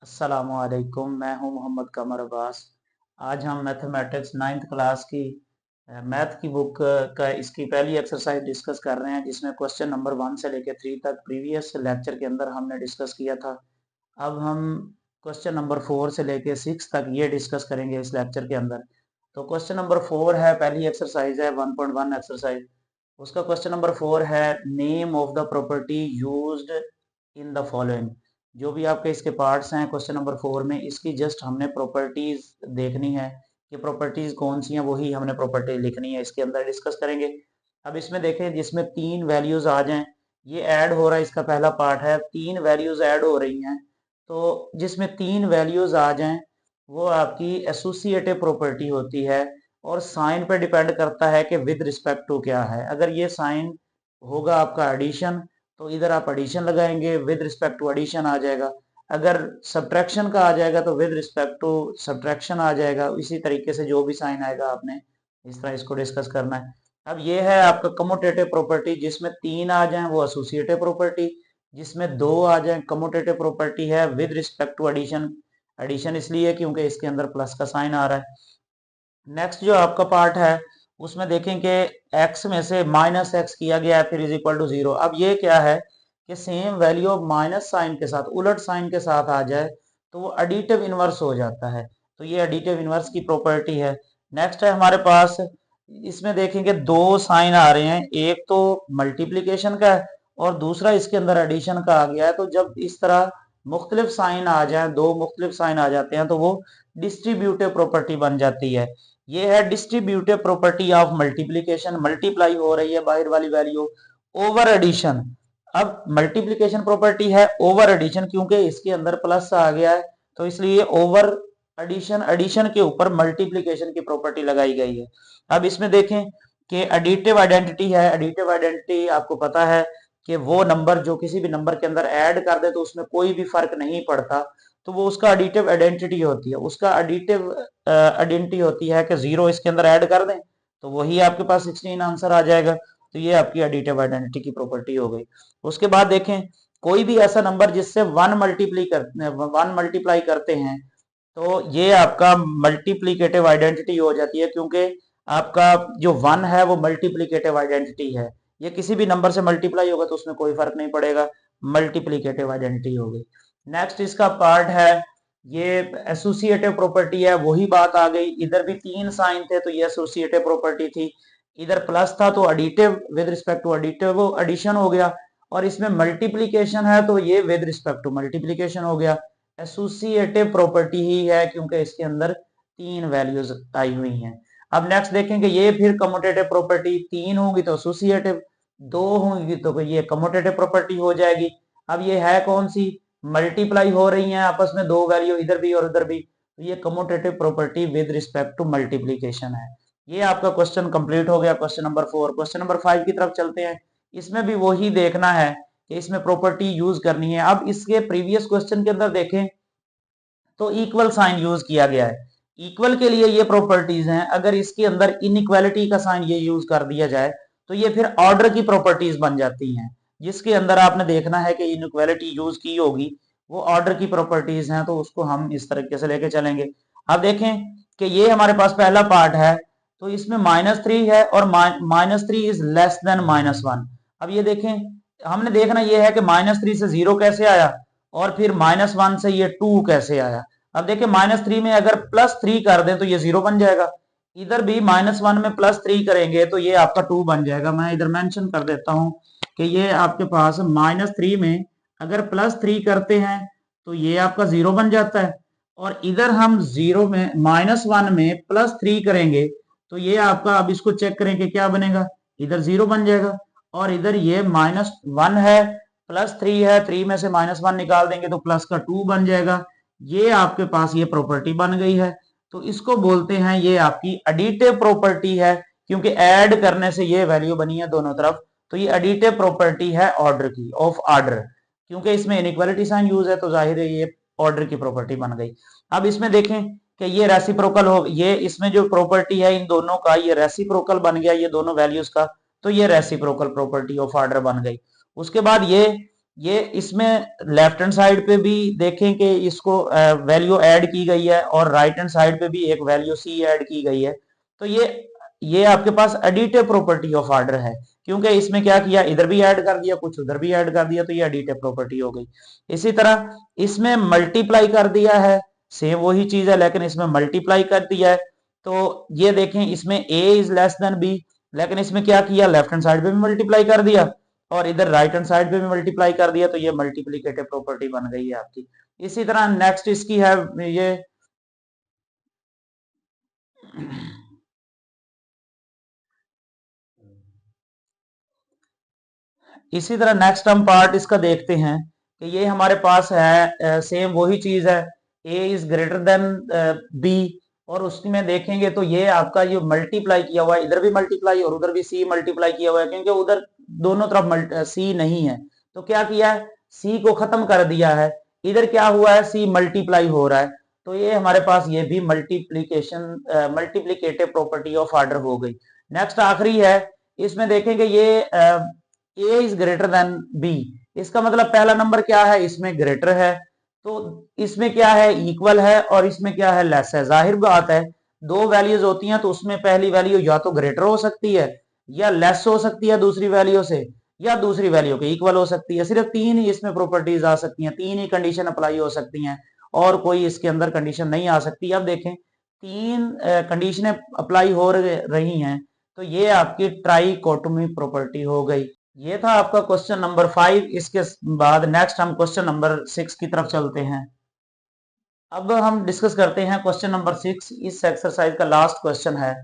अस्सलामुअलैकुम। मैं हूं मोहम्मद कमर अब्बास। आज हम मैथमेटिक्स नाइन्थ क्लास की मैथ की बुक का इसकी पहली एक्सरसाइज डिस्कस कर रहे हैं, जिसमें क्वेश्चन नंबर 1 से लेकर 3 तक प्रीवियस लेक्चर के अंदर हमने डिस्कस किया था। अब हम क्वेश्चन नंबर 4 से लेकर 6 तक ये डिस्कस करेंगे इस लेक्चर के अंदर। तो क्वेश्चन नंबर 4 है, पहली एक्सरसाइज है 1.1 एक्सरसाइज। उसका क्वेश्चन नंबर 4 है, name of the property used in the following. जो भी आपके इसके पार्ट्स हैं क्वेश्चन नंबर 4 में, इसकी जस्ट हमने प्रॉपर्टीज देखनी है कि प्रॉपर्टीज कौन सी हैं, वही हमने प्रॉपर्टी लिखनी है, इसके अंदर डिस्कस करेंगे। अब इसमें देखें, जिसमें 3 वैल्यूज आ जाएं, ये ऐड हो रहा है, इसका पहला पार्ट है 3 वैल्यूज ऐड हो रही हैं। तो जिसमें 3 वैल्यूज आ जाएं वो आपकी एसोसिएटिव प्रॉपर्टी होती है, और साइन पे डिपेंड करता है कि विद रिस्पेक्ट टू क्या है। अगर ये साइन होगा आपका एडिशन, तो इधर आप एडिशन लगाएंगे, विद रिस्पेक्ट टू एडिशन आ जाएगा। अगर सब्ट्रैक्शन का आ जाएगा तो विद रिस्पेक्ट टू सब्ट्रैक्शन आ जाएगा। इसी तरीके से जो भी साइन आएगा आपने इस तरह इसको डिस्कस करना है। अब ये है आपका कमोटेटिव प्रॉपर्टी, जिसमें 3 आ जाए वो एसोसिएटिव प्रॉपर्टी, जिसमें 2 आ जाए कमोटेटिव प्रॉपर्टी है with respect to addition. Addition इसलिए क्योंकि इसके अंदर प्लस का साइन आ रहा है। नेक्स्ट जो आपका पार्ट है उसमें देखें कि x में से माइनस एक्स किया गया है, फिर इज इक्वल टू 0। अब ये क्या है कि सेम वैल्यू माइनस साइन के साथ, उलट साइन के साथ आ जाए तो वो एडिटिव इनवर्स हो जाता है। तो ये एडिटिव इनवर्स की प्रॉपर्टी है। नेक्स्ट है हमारे पास, इसमें देखेंगे 2 साइन आ रहे हैं, एक तो मल्टीप्लीकेशन का है और दूसरा इसके अंदर एडिशन का आ गया है। तो जब इस तरह मुख्तलिफ साइन आ जाए, 2 मुख्तलिफ साइन आ जाते हैं, तो वो डिस्ट्रीब्यूटिव प्रॉपर्टी बन जाती है। ये है distributive property of multiplication. Multiply हो रही है बाहर वाली वैल्यू ओवर एडिशन। अब मल्टीप्लीकेशन प्रॉपर्टी है ओवर एडिशन, क्योंकि इसके अंदर प्लस आ गया है, तो इसलिए ओवर एडिशन, एडिशन के ऊपर मल्टीप्लीकेशन की प्रॉपर्टी लगाई गई है। अब इसमें देखें कि एडिटिव आइडेंटिटी है। एडिटिव आइडेंटिटी आपको पता है कि वो नंबर जो किसी भी नंबर के अंदर ऐड कर दे तो उसमें कोई भी फर्क नहीं पड़ता, तो वो उसका एडिटिव आइडेंटिटी होती है। उसका एडिटिव आइडेंटिटी होती है कि 0 इसके अंदर ऐड कर दें तो वही आपके पास 16 आंसर आ जाएगा। तो ये आपकी एडिटिव आइडेंटिटी की प्रॉपर्टी हो गई। उसके बाद देखें, कोई भी ऐसा नंबर जिससे 1 मल्टीप्लाई करते हैं, तो ये आपका मल्टीप्लीकेटिव आइडेंटिटी हो जाती है, क्योंकि आपका जो 1 है वो मल्टीप्लीकेटिव आइडेंटिटी है। ये किसी भी नंबर से मल्टीप्लाई होगा तो उसमें कोई फर्क नहीं पड़ेगा, मल्टीप्लीकेटिव आइडेंटिटी हो गई। नेक्स्ट इसका पार्ट है, ये एसोसिएटिव प्रॉपर्टी है। वही बात आ गई, इधर भी 3 साइन थे तो ये एसोसिएटिव प्रॉपर्टी थी, इधर प्लस था तो additive, with respect to additive वो एडिशन हो गया, और इसमें मल्टीप्लीकेशन है तो ये विद रिस्पेक्ट टू मल्टीप्लीकेशन हो गया। एसोसिएटिव प्रॉपर्टी ही है क्योंकि इसके अंदर 3 वैल्यूज आई हुई हैं। अब नेक्स्ट देखेंगे, ये फिर कम्यूटेटिव प्रॉपर्टी, 3 होंगी तो एसोसिएटिव, 2 होंगी तो ये कम्यूटेटिव प्रॉपर्टी हो जाएगी। अब ये है कौन सी, मल्टीप्लाई हो रही हैं आपस में 2 वैल्यू, इधर भी और उधर भी, तो ये commutative property with respect to multiplication है। ये आपका क्वेश्चन कंप्लीट हो गया, क्वेश्चन नंबर 4। क्वेश्चन नंबर 5 की तरफ चलते हैं। इसमें भी वही देखना है कि इसमें प्रॉपर्टी यूज करनी है। अब इसके प्रीवियस क्वेश्चन के अंदर देखें तो इक्वल साइन यूज किया गया है। इक्वल के लिए ये प्रॉपर्टीज हैं। अगर इसके अंदर इनइक्वालिटी का साइन ये यूज कर दिया जाए तो ये फिर ऑर्डर की प्रॉपर्टीज बन जाती हैं। जिसके अंदर आपने देखना है कि इनइक्वालिटी यूज की होगी वो ऑर्डर की प्रॉपर्टीज हैं, तो उसको हम इस तरीके से लेके चलेंगे। अब देखें कि ये हमारे पास पहला पार्ट है, तो इसमें -3 है और -3 इज लेस देन -1। अब ये देखें, हमने देखना ये है कि -3 से 0 कैसे आया और फिर -1 से ये 2 कैसे आया। अब देखिए -3 में अगर +3 कर दें तो ये 0 बन जाएगा। इधर भी -1 में +3 करेंगे तो ये आपका 2 बन जाएगा। मैं इधर मेंशन कर देता हूं कि ये आपके पास -3 में अगर +3 करते हैं तो ये आपका 0 बन जाता है, और इधर हम 0 में -1 में +3 करेंगे तो ये आपका, अब इसको चेक करें कि क्या बनेगा, इधर 0 बन जाएगा। और इधर ये -1 है, +3 है, 3 में से -1 निकाल देंगे तो प्लस का 2 बन जाएगा। ये आपके पास ये प्रॉपर्टी बन गई है। तो इसको बोलते हैं, ये आपकी एडिटिव प्रॉपर्टी है, क्योंकि ऐड करने से ये वैल्यू बनी है दोनों तरफ। तो ये एडिटिव प्रॉपर्टी है ऑर्डर की, ऑफ ऑर्डर, क्योंकि इसमें इनइक्वालिटी साइन यूज है तो जाहिर है ये ऑर्डर की प्रॉपर्टी बन गई। अब इसमें देखें कि ये रेसिप्रोकल हो, ये इसमें जो प्रॉपर्टी है इन दोनों का ये रेसिप्रोकल बन गया, ये दोनों वैल्यूज का, तो ये रेसिप्रोकल प्रॉपर्टी ऑफ ऑर्डर बन गई। उसके बाद ये ये इसमें लेफ्ट हैंड साइड पे भी देखें कि इसको वैल्यू ऐड की गई है और राइट हैंड साइड पे भी एक वैल्यू सी ऐड की गई है। तो ये आपके पास एडिटिव प्रॉपर्टी ऑफ ऑर्डर है, क्योंकि इसमें क्या किया, इधर भी ऐड कर दिया, कुछ उधर भी ऐड कर दिया, तो ये एडिटिव प्रॉपर्टी हो गई। इसी तरह इसमें मल्टीप्लाई कर दिया है, सेम वही चीज है लेकिन इसमें मल्टीप्लाई कर दिया है। तो ये देखें इसमें ए इज लेस देन बी, लेकिन इसमें क्या किया, लेफ्ट हैंड साइड पे भी मल्टीप्लाई कर दिया और इधर राइट हैंड साइड पे भी मल्टीप्लाई कर दिया, तो ये मल्टीप्लीकेटिव प्रॉपर्टी बन गई है आपकी। इसी तरह नेक्स्ट इसकी है ये इसी तरह नेक्स्ट हम पार्ट इसका देखते हैं कि ये हमारे पास है सेम वही चीज है, ए इज ग्रेटर देन बी, और उसमें देखेंगे तो ये आपका ये मल्टीप्लाई किया हुआ है, इधर भी मल्टीप्लाई और उधर भी सी मल्टीप्लाई किया हुआ है, क्योंकि उधर दोनों तरफ सी नहीं है। तो क्या किया है, सी को खत्म कर दिया है, इधर क्या हुआ है, सी मल्टीप्लाई हो रहा है। तो ये हमारे पास ये भी मल्टीप्लीकेटिव प्रॉपर्टी ऑफ ऑर्डर हो गई। नेक्स्ट आखिरी है, इसमें देखेंगे ये ए इज ग्रेटर देन बी, इसका मतलब पहला नंबर क्या है, इसमें ग्रेटर है, तो इसमें क्या है, इक्वल है, और इसमें क्या है, लेस है। जाहिर बात है दो वैल्यूज होती हैं तो उसमें पहली वैल्यू या तो ग्रेटर हो सकती है या लेस हो सकती है दूसरी वैल्यू से, या दूसरी वैल्यू के इक्वल हो सकती है। सिर्फ तीन ही इसमें प्रॉपर्टीज आ सकती हैं, तीन ही कंडीशन अप्लाई हो सकती हैं और कोई इसके अंदर कंडीशन नहीं आ सकती। अब देखें तीन कंडीशनें अप्लाई हो रही हैं, तो ये आपकी ट्राइकोटोमी प्रॉपर्टी हो गई। ये था आपका क्वेश्चन नंबर 5। इसके बाद नेक्स्ट हम क्वेश्चन नंबर 6 की तरफ चलते हैं। अब हम डिस्कस करते हैं क्वेश्चन नंबर 6। इस एक्सरसाइज का लास्ट क्वेश्चन है।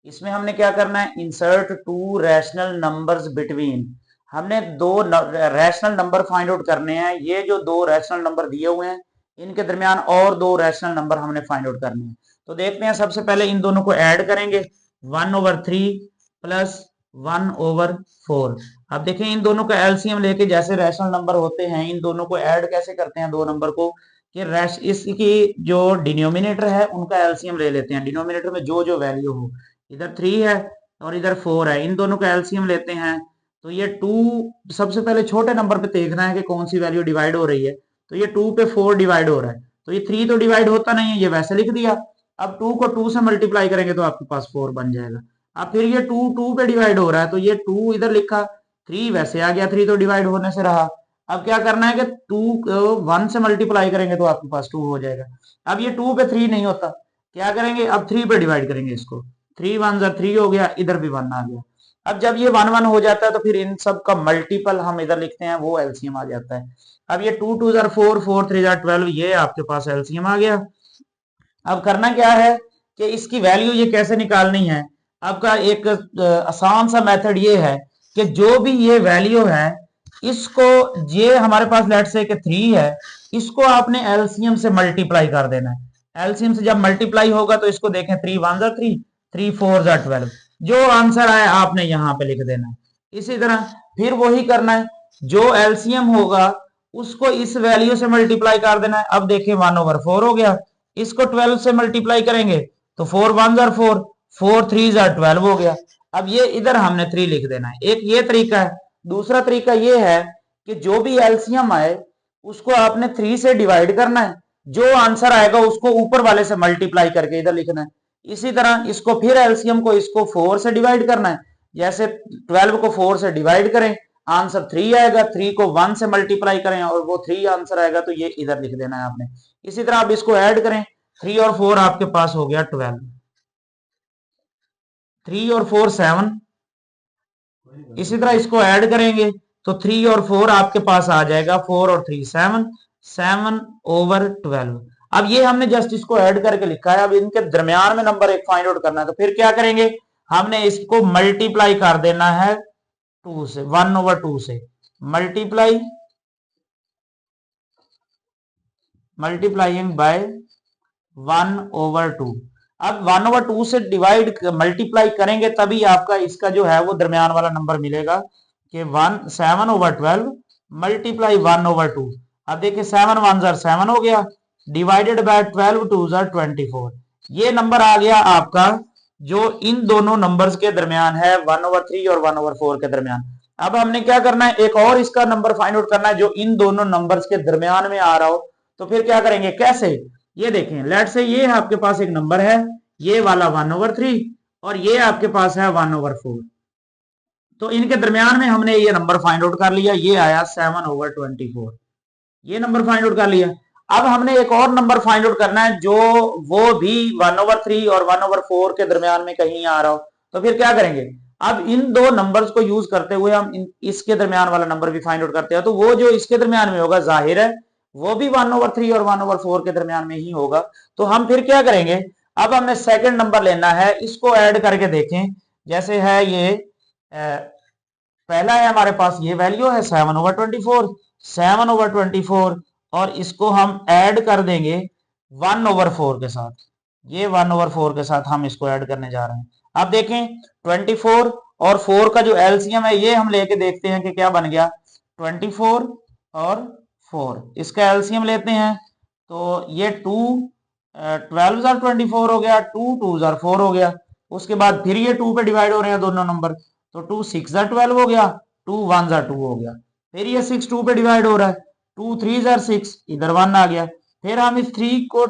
इसमें हमने क्या करना है, insert to rational numbers between. हमने दो रैशनल नंबर फाइंड आउट करने हैं। ये जो दो रैशनल नंबर दिए हुए हैं इनके दरमियान और दो रैशनल नंबर हमने फाइंड आउट करने हैं। तो देखते हैं, सबसे पहले इन दोनों को ऐड करेंगे, 1/3 प्लस 1/4। अब देखें इन दोनों का एलसीएम लेके, जैसे रैशनल नंबर होते हैं इन दोनों को ऐड कैसे करते हैं दो नंबर को, कि इसकी जो डिनोमिनेटर है उनका एलसीएम ले लेते हैं। डिनोमिनेटर में जो जो वैल्यू हो, इधर 3 है और इधर 4 है, इन दोनों का एलसीएम लेते हैं। तो ये 2, सबसे पहले छोटे नंबर पे देखना है कि कौन सी वैल्यू डिवाइड हो रही है। तो ये 2 पे 4 डिवाइड हो रहा है, तो ये 3 तो डिवाइड होता नहीं है, ये वैसे लिख दिया। अब 2 को 2 से मल्टीप्लाई करेंगे तो आपके पास 4 बन जाएगा। अब फिर ये 2 2 पे डिवाइड हो रहा है, तो ये 2 इधर लिखा, 3 वैसे आ गया, 3 तो डिवाइड होने से रहा। अब क्या करना है कि 2 को 1 से मल्टीप्लाई करेंगे तो आपके पास 2 हो जाएगा। अब ये 2 पे 3 नहीं होता, क्या करेंगे, अब 3 पे डिवाइड करेंगे इसको, 3 1 3 हो गया, इधर भी 1 आ गया। अब जब ये 1 1 हो जाता है तो फिर इन सब का मल्टीपल हम इधर लिखते हैं, वो एलसीएम आ जाता है। अब ये 2 2 4 4 3 12, ये आपके पास एलसीएम आ गया। अब करना क्या है कि इसकी वैल्यू ये कैसे निकालनी है। आपका एक आसान सा मेथड ये है कि जो भी ये वैल्यू है इसको, ये हमारे पास लेट से कि 3 है, इसको आपने एलसीएम से मल्टीप्लाई कर देना है। एलसीएम से जब मल्टीप्लाई होगा तो इसको देखें, 3 1 3, 3 4 12, जो आंसर आए आपने यहां पे लिख देना है। इसी तरह फिर वही करना है, जो एलसीएम होगा उसको इस वैल्यू से मल्टीप्लाई कर देना है। अब देखें 1/4 हो गया, इसको 12 से मल्टीप्लाई करेंगे तो 4 1 4, 4 3 12 हो गया। अब ये इधर हमने 3 लिख देना है। एक ये तरीका है। दूसरा तरीका ये है कि जो भी एलसीएम आए उसको आपने 3 से डिवाइड करना है, जो आंसर आएगा उसको ऊपर वाले से मल्टीप्लाई करके इधर लिखना है। इसी तरह इसको फिर एलसीएम को इसको 4 से डिवाइड करना है, जैसे 12 को 4 से डिवाइड करें आंसर 3 आएगा, 3 को 1 से मल्टीप्लाई करें और वो 3 आंसर आएगा, तो ये इधर लिख देना है आपने। इसी तरह आप इसको ऐड करें, 3 और 4 आपके पास हो गया 12, 3 और 4 7। इसी तरह इसको ऐड करेंगे तो 3 और 4 आपके पास आ जाएगा, 4 और 3 7, 7/12। अब ये हमने जस्ट इसको ऐड करके लिखा है। अब इनके दरमियान में नंबर एक फाइंड आउट करना है, तो फिर क्या करेंगे, हमने इसको मल्टीप्लाई कर देना है 2 से, 1/2 से मल्टीप्लाइंग बाय 1/2। अब 1/2 से डिवाइड मल्टीप्लाई करेंगे तभी आपका इसका जो है वो दरमियान वाला नंबर मिलेगा, कि 7/12 मल्टीप्लाई 1/2। अब देखिए 7 1 7 हो गया, डिवाइडेड बाय 12 2 24। ये नंबर आ गया आपका जो इन दोनों नंबर्स के दरमियान है, 1/3 और 1/4 के दरमियान। अब हमने क्या करना है, एक और इसका नंबर फाइंड आउट करना है जो इन दोनों नंबर्स के दरमियान में आ रहा हो। तो फिर क्या करेंगे, कैसे, ये देखें, लेट से ये आपके पास एक नंबर है, ये वाला 1/3 और ये आपके पास है 1/4। तो इनके दरमियान में हमने ये नंबर फाइंड आउट कर लिया, ये आया 7/24। ये नंबर फाइंड आउट कर लिया। अब हमने एक और नंबर फाइंड आउट करना है जो वो भी 1/3 और 1/4 के दरमियान में कहीं आ रहा हो। तो फिर क्या करेंगे, अब इन दो नंबर्स को यूज करते हुए हम इसके दरमियान वाला नंबर भी फाइंड आउट करते हैं। तो वो जो इसके दरमियान में होगा जाहिर है वो भी 1/3 और 1/4 के दरमियान में ही होगा। तो हम फिर क्या करेंगे, अब हमने सेकंड नंबर लेना है, इसको ऐड करके देखें। जैसे है ये पहला है हमारे पास, ये वैल्यू है 7/24, 7/24 और इसको हम ऐड कर देंगे 1/4 के साथ। ये 1/4 के साथ हम इसको ऐड करने जा रहे हैं। अब देखें 24 और 4 का जो एलसीएम है ये हम लेके देखते हैं कि क्या बन गया। 24 और 4 इसका एलसीएम लेते हैं तो ये 2 12/24 हो गया, 2 2/4 हो गया। उसके बाद फिर ये 2 पे डिवाइड हो रहे हैं दोनों नंबर, तो 2 6/12 हो गया, 2 1/2 हो गया। फिर ये 6 2 पे डिवाइड हो रहा है, 2 3/6, इधर 1 आ गया। फिर हम इस 3 को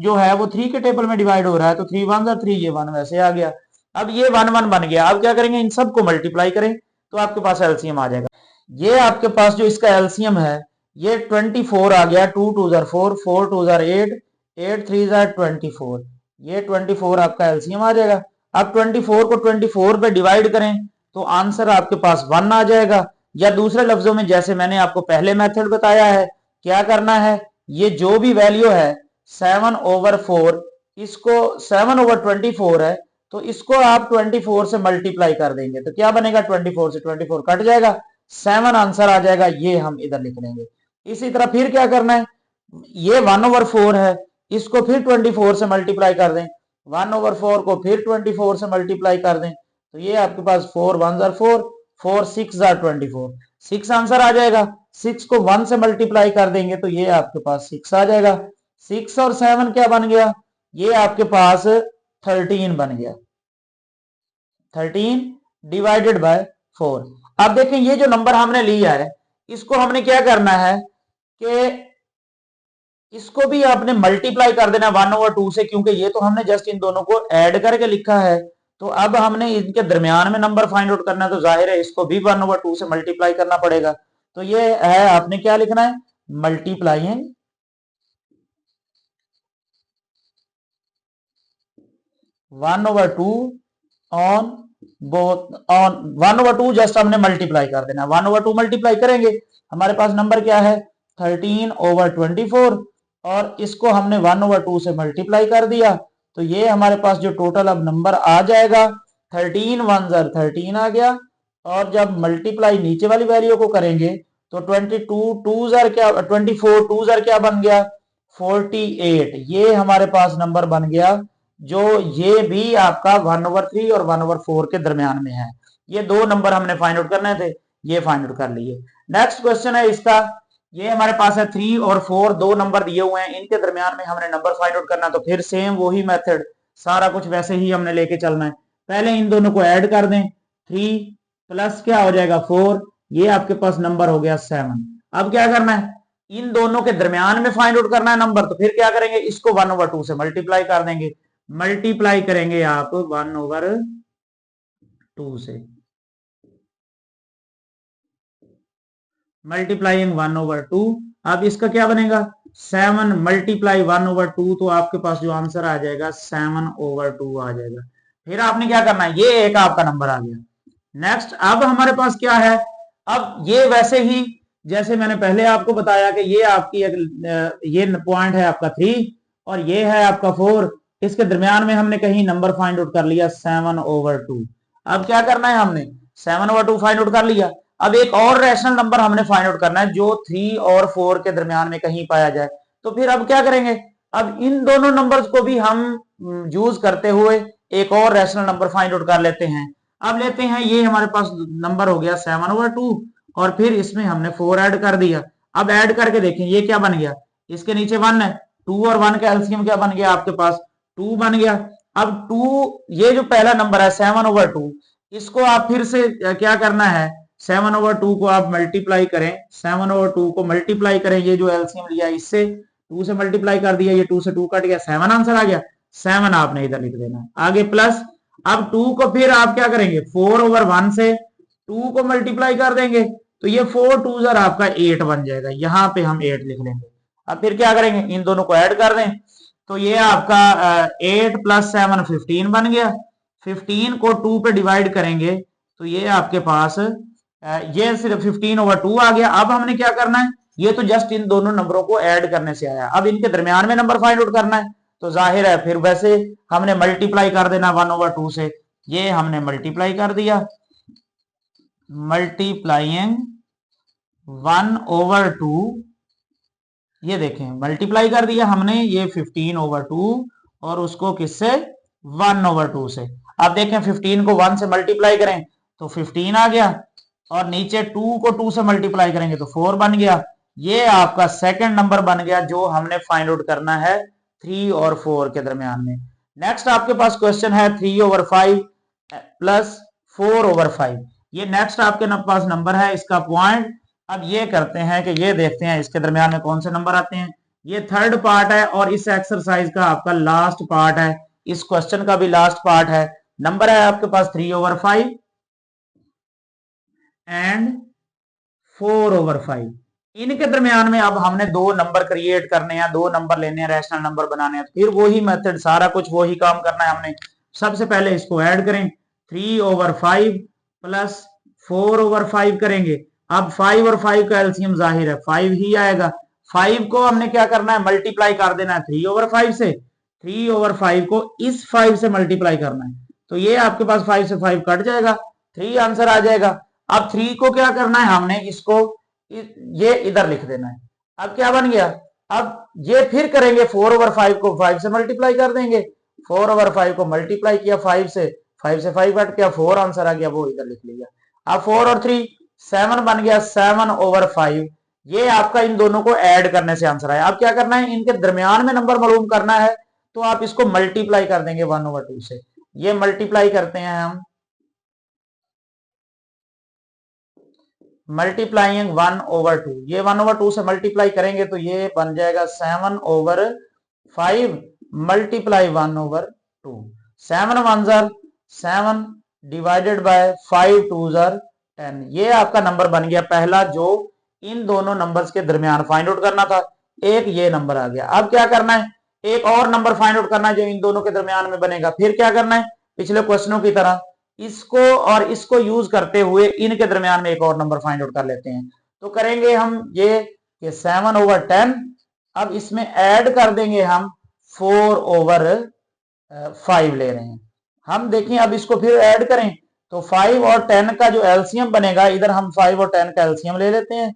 जो है वो 3 के टेबल में डिवाइड हो रहा है, तो 3 1/3, ये 1 वैसे आ गया। अब ये 1 1 बन गया। अब क्या करेंगे, इन सबको मल्टीप्लाई करें तो आपके पास एलसीएम आ जाएगा। ये आपके पास जो इसका एलसीएम है ये 24 आ गया, 2 2/4, 4 2/8, 8 3/24, ये 24 आपका एलसीएम आ जाएगा। अब 24 को 24 पे डिवाइड करें तो आंसर आपके पास 1 आ जाएगा। या दूसरे लफ्जों में जैसे मैंने आपको पहले मेथड बताया है, क्या करना है, ये जो भी वैल्यू है 7/4, इसको 7/24 है तो इसको आप 24 से मल्टीप्लाई कर देंगे तो क्या बनेगा, 24 से 24 कट जाएगा, 7 आंसर आ जाएगा। ये हम इधर लिख लेंगे। इसी तरह फिर क्या करना है, ये 1/4 है, इसको फिर 24 से मल्टीप्लाई कर दें, 1/4 को फिर 24 से मल्टीप्लाई कर दें तो ये आपके पास 4 1/4, 4 6/24, 6 आंसर आ जाएगा। 6 को 1 से मल्टीप्लाई कर देंगे तो ये आपके पास 6 आ जाएगा। 6 और 7 क्या बन गया, ये आपके पास 13 बन गया, 13 डिवाइडेड बाय 4। अब देखें ये जो नंबर हमने लिया है इसको हमने क्या करना है कि इसको भी आपने मल्टीप्लाई कर देना 1/2 से, क्योंकि ये तो हमने जस्ट इन दोनों को ऐड करके लिखा है। तो अब हमने इनके दरमियान में नंबर फाइंड आउट करना है तो जाहिर है इसको भी 1/2 से मल्टीप्लाई करना पड़ेगा। तो ये है, आपने क्या लिखना है, multiplying 1/2 on both, on 1/2 just हमने मल्टीप्लाई कर देना। 1/2 मल्टीप्लाई करेंगे हमारे पास नंबर क्या है, 13/24 और इसको हमने 1/2 से मल्टीप्लाई कर दिया तो ये हमारे पास जो टोटल अब नंबर आ जाएगा 13 1 13 आ गया। और जब मल्टीप्लाई नीचे वाली वैल्यू को करेंगे तो 22 2 क्या, 24 2 क्या बन गया, 48। ये हमारे पास नंबर बन गया जो ये भी आपका 1/3 और 1/4 के दरमियान में है। ये दो नंबर हमने फाइंड आउट करने थे, ये फाइंड आउट कर लिए। नेक्स्ट क्वेश्चन है इसका, ये हमारे पास है 3 और 4, दो नंबर दिए हुए हैं, इनके दरमियान में हमने नंबर फाइंड आउट करना। तो फिर सेम वही मेथड, सारा कुछ वैसे ही हमने लेके चलना है। पहले इन दोनों को ऐड कर दें, 3 प्लस क्या हो जाएगा 4, ये आपके पास नंबर हो गया 7। अब क्या करना है, इन दोनों के दरमियान में फाइंड आउट करना है नंबर। तो फिर क्या करेंगे, इसको 1/2 से मल्टीप्लाई कर देंगे। मल्टीप्लाई करेंगे आप 1/2 से, मल्टीप्लाइंग 1/2। अब इसका क्या बनेगा, 7 मल्टीप्लाई 1/2, तो आपके पास जो आंसर आ जाएगा 7/2 आ जाएगा। फिर आपने क्या करना है, ये एक आपका नंबर आ गया। नेक्स्ट अब हमारे पास क्या है, अब ये वैसे ही जैसे मैंने पहले आपको बताया कि ये आपकी ये पॉइंट है आपका 3 और ये है आपका 4, इसके दरमियान में हमने कहीं नंबर फाइंड आउट कर लिया 7/2। अब क्या करना है, हमने 7/2 फाइंड आउट कर लिया। अब एक और रैशनल नंबर हमने फाइंड आउट करना है जो 3 और 4 के दरमियान में कहीं पाया जाए। तो फिर अब क्या करेंगे, अब इन दोनों नंबर्स को भी हम यूज करते हुए एक और रैशनल नंबर फाइंड आउट कर लेते हैं। अब लेते हैं, ये हमारे पास नंबर हो गया 7/2 और फिर इसमें हमने 4 ऐड कर दिया। अब ऐड करके देखें ये क्या बन गया, इसके नीचे 1 है, 2 और 1 का एलसीएम क्या बन गया आपके पास, 2 बन गया। अब 2, ये जो पहला नंबर है 7/2, इसको आप फिर से क्या करना है, 7/2 को आप मल्टीप्लाई करें, 7/2 को मल्टीप्लाई करें, ये जो एलसीएम लिया इससे 2 से मल्टीप्लाई कर दिया, ये 2 से 2 कट गया, 7 आंसर आ गया। 7 आपने इधर लिख देना। आगे प्लस, अब 2 को फिर आप क्या करेंगे, 4/1 से 2 को मल्टीप्लाई कर देंगे, तो ये 4 2 आपका 8 बन जाएगा, यहां पे हम 8 लिख लेंगे। अब फिर क्या करेंगे, इन दोनों को ऐड कर दें, तो ये आपका 8 + 7 15 बन गया। 15 को 2 पे डिवाइड करेंगे तो ये आपके पास ये सिर्फ 15/2 आ गया। अब हमने क्या करना है, ये तो जस्ट इन दोनों नंबरों को ऐड करने से आया, अब इनके दरमियान में नंबर फाइंड आउट करना है, तो जाहिर है फिर वैसे हमने मल्टीप्लाई कर देना 1/2 से। ये हमने मल्टीप्लाई कर दिया, मल्टीप्लाइंग 1/2, ये देखें मल्टीप्लाई कर दिया हमने, ये 15/2 और उसको किससे, 1/2 से। अब देखें 15 को 1 से मल्टीप्लाई करें तो 15 आ गया, और नीचे 2 को 2 से मल्टीप्लाई करेंगे तो 4 बन गया। ये आपका सेकंड नंबर बन गया जो हमने फाइंड आउट करना है 3 और 4 के दरमियान में। नेक्स्ट आपके पास क्वेश्चन है 3/5 + 4/5। ये नेक्स्ट आपके पास नंबर है, इसका पॉइंट। अब ये करते हैं कि ये देखते हैं इसके दरमियान में कौन से नंबर आते हैं। ये थर्ड पार्ट है और इस एक्सरसाइज का आपका लास्ट पार्ट है, इस क्वेश्चन का भी लास्ट पार्ट है। नंबर है आपके पास 3/5 एंड 4/5। इनके दरमियान में अब हमने दो नंबर क्रिएट करने हैं, दो नंबर लेने हैं, रैशनल नंबर बनाने हैं, फिर वही मेथड, सारा कुछ वही काम करना है हमने। सबसे पहले इसको ऐड करें, 3/5 + 4/5 करेंगे। अब 5 और 5 का एलसीएम जाहिर है 5 ही आएगा। 5 को हमने क्या करना है, मल्टीप्लाई कर देना है 3/5 से। 3/5 को इस 5 से मल्टीप्लाई करना है, तो ये आपके पास 5 से 5 कट जाएगा, 3 आंसर आ जाएगा। अब 3 को क्या करना है, हमने इसको ये इधर लिख देना है। अब क्या बन गया, अब ये फिर करेंगे 4/5 को 5 से मल्टीप्लाई कर देंगे। 4/5 को मल्टीप्लाई किया 5 से 5 कट गया, 4 आंसर आ गया, वो इधर लिख लिया। अब 4 और 3 7 बन गया, 7/5। ये आपका इन दोनों को ऐड करने से आंसर आया। अब क्या करना है, इनके दरमियान में नंबर मालूम करना है, तो आप इसको मल्टीप्लाई कर देंगे 1/2 से। ये मल्टीप्लाई करते हैं हम, मल्टीप्लाइंग 1/2, ये 1/2 से मल्टीप्लाई करेंगे तो ये बन जाएगा 7/5 मल्टीप्लाई 1/2। 7 1 7 divided by 5 2 10। ये आपका नंबर बन गया पहला, जो इन दोनों नंबर्स के दरमियान फाइंड आउट करना था। एक ये नंबर आ गया। अब क्या करना है, एक और नंबर फाइंड आउट करना है जो इन दोनों के दरमियान में बनेगा। फिर क्या करना है, पिछले क्वेश्चनों की तरह इसको और इसको यूज करते हुए इनके दरमियान में एक और नंबर फाइंड आउट कर लेते हैं। तो करेंगे हम ये 7/10, अब इसमें ऐड कर देंगे हम 4/5 ले रहे हैं हम। देखें अब इसको फिर ऐड करें तो 5 और 10 का जो एलसीएम बनेगा, इधर हम 5 और 10 का एलसीएम ले लेते हैं।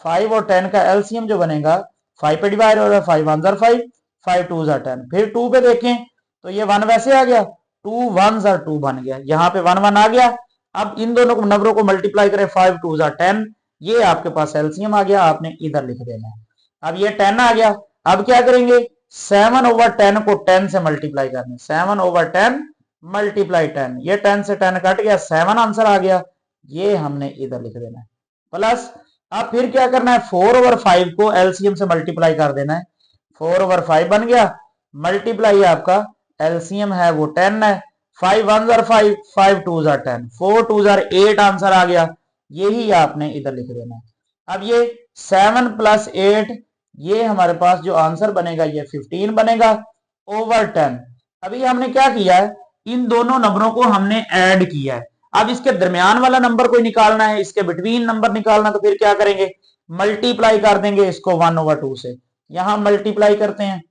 5 और 10 का एलसीएम जो बनेगा 5 पे डिवाइड हो रहा है, 5 1 5 5 2 10। फिर 2 पे देखें तो ये 1 वैसे आ गया, 2 1 2 बन गया, यहाँ पे 1 1 आ गया। अब इन दोनों को नंबरों को मल्टीप्लाई करें, 5 2 10, ये आपके पास एलसीएम आ गया, आपने इधर लिख देना है। अब ये 10 आ गया। अब क्या करेंगे, 7/10 को 10 से मल्टीप्लाई करना है। 7/10 मल्टीप्लाई 10, ये 10 से 10 कट गया, 7 आंसर आ गया, ये हमने इधर लिख देना है। प्लस अब फिर क्या करना है, 4/5 को एलसीएम से मल्टीप्लाई कर देना है। 4/5 बन गया, मल्टीप्लाई आपका एलसीएम है वो 10 है। 5 1 5 5 2 10, 4 2 8 आंसर आ गया, यही आपने इधर लिख देना है। अब ये 7 + 8, ये हमारे पास जो आंसर बनेगा ये 15 बनेगा ओवर 10। अभी हमने क्या किया है, इन दोनों नंबरों को हमने ऐड किया है। अब इसके दरमियान वाला नंबर कोई निकालना है, इसके बिटवीन नंबर निकालना, तो फिर क्या करेंगे, मल्टीप्लाई कर देंगे इसको 1/2 से। यहां मल्टीप्लाई करते हैं,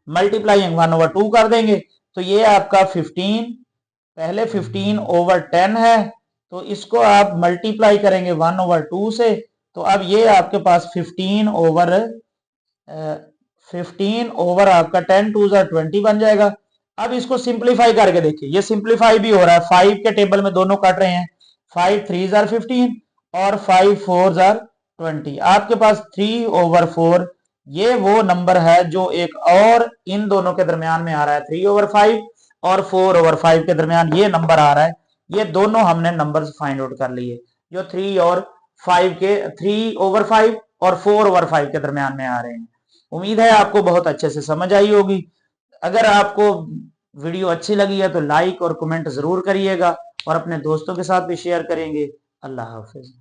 मल्टीप्लाइंग 1/2 कर देंगे, तो ये आपका 15, पहले 15/10 है, तो इसको आप मल्टीप्लाई करेंगे 1/2 से, तो अब ये आपके पास 15 ओवर आपका 10 2 20 बन जाएगा। अब इसको सिंप्लीफाई करके देखिए, ये सिंप्लीफाई भी हो रहा है, 5 के टेबल में दोनों कट रहे हैं, 5 3 15 और 5 4 20। आपके पास 3/4 ये वो नंबर है जो एक और इन दोनों के दरमियान में आ रहा है 3/5 और 4/5 के दरमियान ये नंबर आ रहा है। ये दोनों हमने नंबर्स फाइंड आउट कर लिए जो 3/5 और 4/5 के दरमियान में आ रहे हैं। उम्मीद है आपको बहुत अच्छे से समझ आई होगी। अगर आपको वीडियो अच्छी लगी है तो लाइक और कमेंट जरूर करिएगा और अपने दोस्तों के साथ भी शेयर करेंगे। अल्लाह हाफिज।